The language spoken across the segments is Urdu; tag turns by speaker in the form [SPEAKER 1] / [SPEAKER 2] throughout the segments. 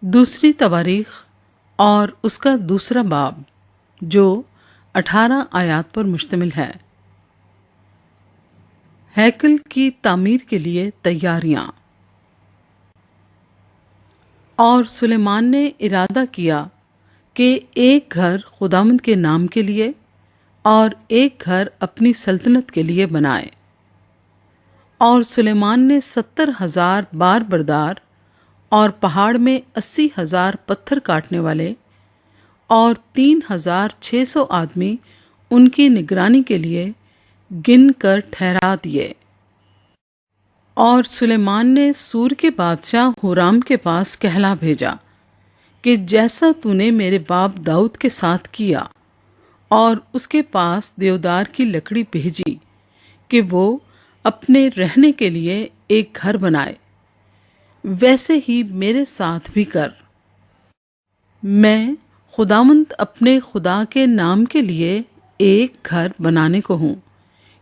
[SPEAKER 1] دوسری تواریخ اور اس کا دوسرا باب جو 18 آیات پر مشتمل ہے۔ ہیکل کی تعمیر کے لیے تیاریاں۔ اور سلیمان نے ارادہ کیا کہ ایک گھر خداوند کے نام کے لیے اور ایک گھر اپنی سلطنت کے لیے بنائے۔ اور سلیمان نے 70,000 بار بردار اور پہاڑ میں 80,000 پتھر کاٹنے والے اور 3,600 آدمی ان کی نگرانی کے لیے گن کر ٹھہرا دیے۔ اور سلیمان نے سور کے بادشاہ ہورام کے پاس کہلا بھیجا کہ جیسا تو نے میرے باپ داؤد کے ساتھ کیا اور اس کے پاس دیودار کی لکڑی بھیجی کہ وہ اپنے رہنے کے لیے ایک گھر بنائے، ویسے ہی میرے ساتھ بھی کر۔ میں خداوند اپنے خدا کے نام کے لیے ایک گھر بنانے کو ہوں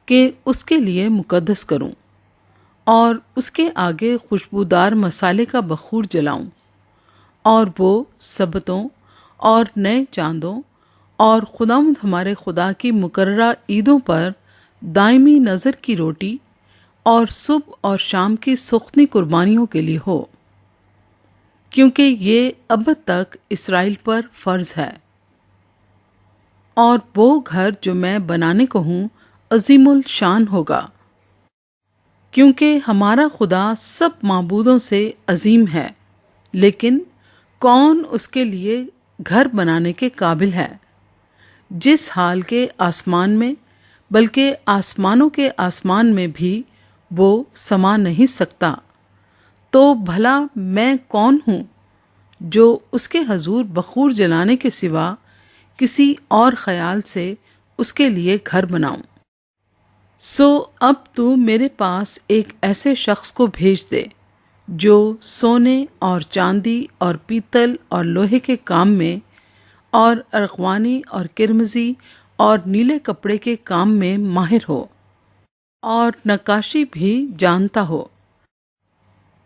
[SPEAKER 1] کہ اس کے لیے مقدس کروں اور اس کے آگے خوشبودار مسالے کا بخور جلاؤں، اور وہ سبتوں اور نئے چاندوں اور خداوند ہمارے خدا کی مقررہ عیدوں پر دائمی نظر کی روٹی اور صبح اور شام کی سختنی قربانیوں کے لیے ہو، کیونکہ یہ ابد تک اسرائیل پر فرض ہے۔ اور وہ گھر جو میں بنانے کو ہوں عظیم الشان ہوگا، کیونکہ ہمارا خدا سب معبودوں سے عظیم ہے، لیکن کون اس کے لیے گھر بنانے کے قابل ہے؟ جس حال کے آسمان میں بلکہ آسمانوں کے آسمان میں بھی وہ سما نہیں سکتا، تو بھلا میں کون ہوں جو اس کے حضور بخور جلانے کے سوا کسی اور خیال سے اس کے لیے گھر بناؤں؟ سو اب تو میرے پاس ایک ایسے شخص کو بھیج دے جو سونے اور چاندی اور پیتل اور لوہے کے کام میں اور ارغوانی اور کرمزی اور نیلے کپڑے کے کام میں ماہر ہو اور نقاشی بھی جانتا ہو،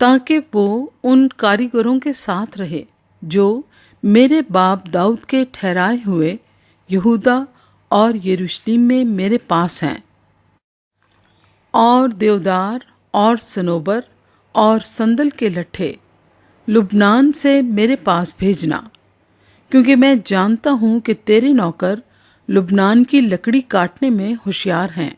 [SPEAKER 1] تاکہ وہ ان کاریگروں کے ساتھ رہے جو میرے باپ داؤد کے ٹھہرائے ہوئے یہودا اور یروشلم میں میرے پاس ہیں۔ اور دیودار اور صنوبر اور سندل کے لٹھے لبنان سے میرے پاس بھیجنا، کیونکہ میں جانتا ہوں کہ تیرے نوکر لبنان کی لکڑی کاٹنے میں ہوشیار ہیں،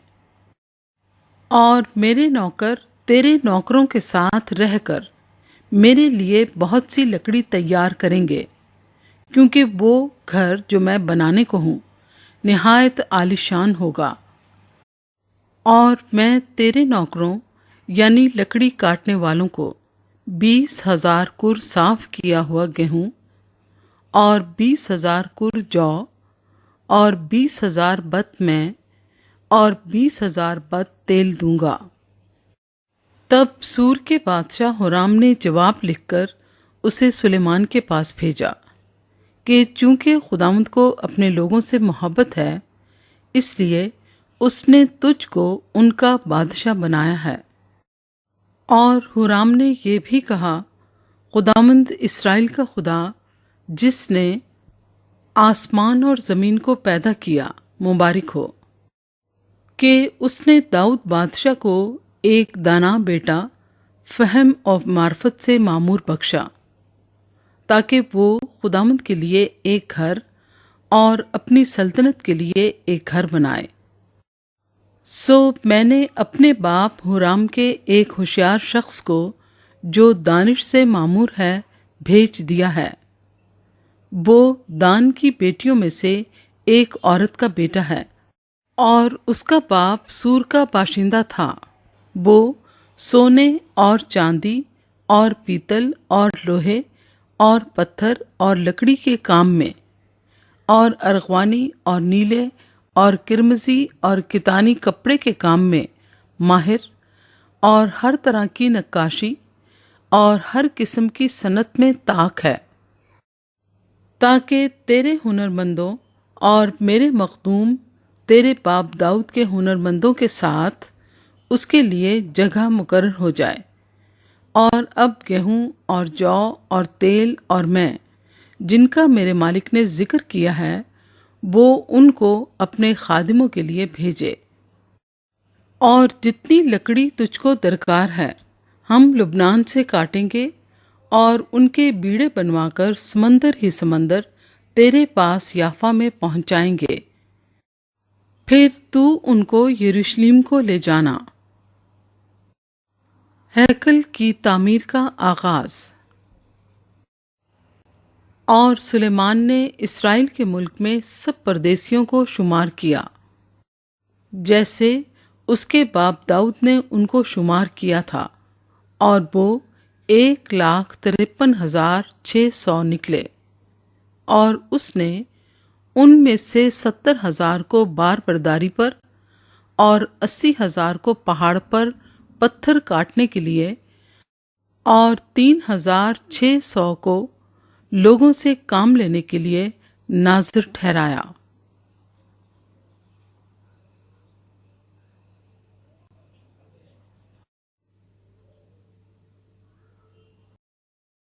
[SPEAKER 1] اور میرے نوکر تیرے نوکروں کے ساتھ رہ کر میرے لیے بہت سی لکڑی تیار کریں گے، کیونکہ وہ گھر جو میں بنانے کو ہوں نہایت عالیشان ہوگا۔ اور میں تیرے نوکروں یعنی لکڑی کاٹنے والوں کو 20,000 کر صاف کیا ہوا گیہوں اور 20,000 کر جو اور 20,000 بت میں اور 20,000 بت تیل دوں گا۔ تب سور کے بادشاہ ہورام نے جواب لکھ کر اسے سلیمان کے پاس بھیجا کہ چونکہ خداوند کو اپنے لوگوں سے محبت ہے، اس لیے اس نے تجھ کو ان کا بادشاہ بنایا ہے۔ اور ہورام نے یہ بھی کہا، خداوند اسرائیل کا خدا جس نے آسمان اور زمین کو پیدا کیا مبارک ہو، کہ اس نے داؤد بادشاہ کو ایک دانا بیٹا فہم اور معرفت سے معمور بخشا، تاکہ وہ خداوند کے لیے ایک گھر اور اپنی سلطنت کے لیے ایک گھر بنائے۔ سو میں نے اپنے باپ ہورام کے ایک ہوشیار شخص کو جو دانش سے معمور ہے بھیج دیا ہے۔ وہ دان کی بیٹیوں میں سے ایک عورت کا بیٹا ہے، اور اس کا باپ سور کا باشندہ تھا۔ وہ سونے اور چاندی اور پیتل اور لوہے اور پتھر اور لکڑی کے کام میں اور ارغوانی اور نیلے اور کرمزی اور کتانی کپڑے کے کام میں ماہر اور ہر طرح کی نقاشی اور ہر قسم کی صنعت میں طاق ہے، تاکہ تیرے ہنرمندوں اور میرے مخدوم تیرے باپ داؤد کے ہنرمندوں کے ساتھ اس کے لیے جگہ مقرر ہو جائے، اور اب گیہوں اور جو اور تیل اور میں جن کا میرے مالک نے ذکر کیا ہے وہ ان کو اپنے خادموں کے لیے بھیجے، اور جتنی لکڑی تجھ کو درکار ہے ہم لبنان سے کاٹیں گے اور ان کے بیڑے بنوا کر سمندر ہی سمندر تیرے پاس یافا میں پہنچائیں گے، پھر تو ان کو یروشلم کو لے جانا۔ ہیکل کی تعمیر کا آغاز۔ اور سلیمان نے اسرائیل کے ملک میں سب پردیسیوں کو شمار کیا، جیسے اس کے باپ داؤد نے ان کو شمار کیا تھا، اور وہ 1,53,600 نکلے، اور اس نے ان میں سے 70,000 کو بار برداری پر اور 80,000 کو پہاڑ پر پتھر کاٹنے کے لیے اور 3,600 کو لوگوں سے کام لینے کے لیے ناظر ٹھہرایا۔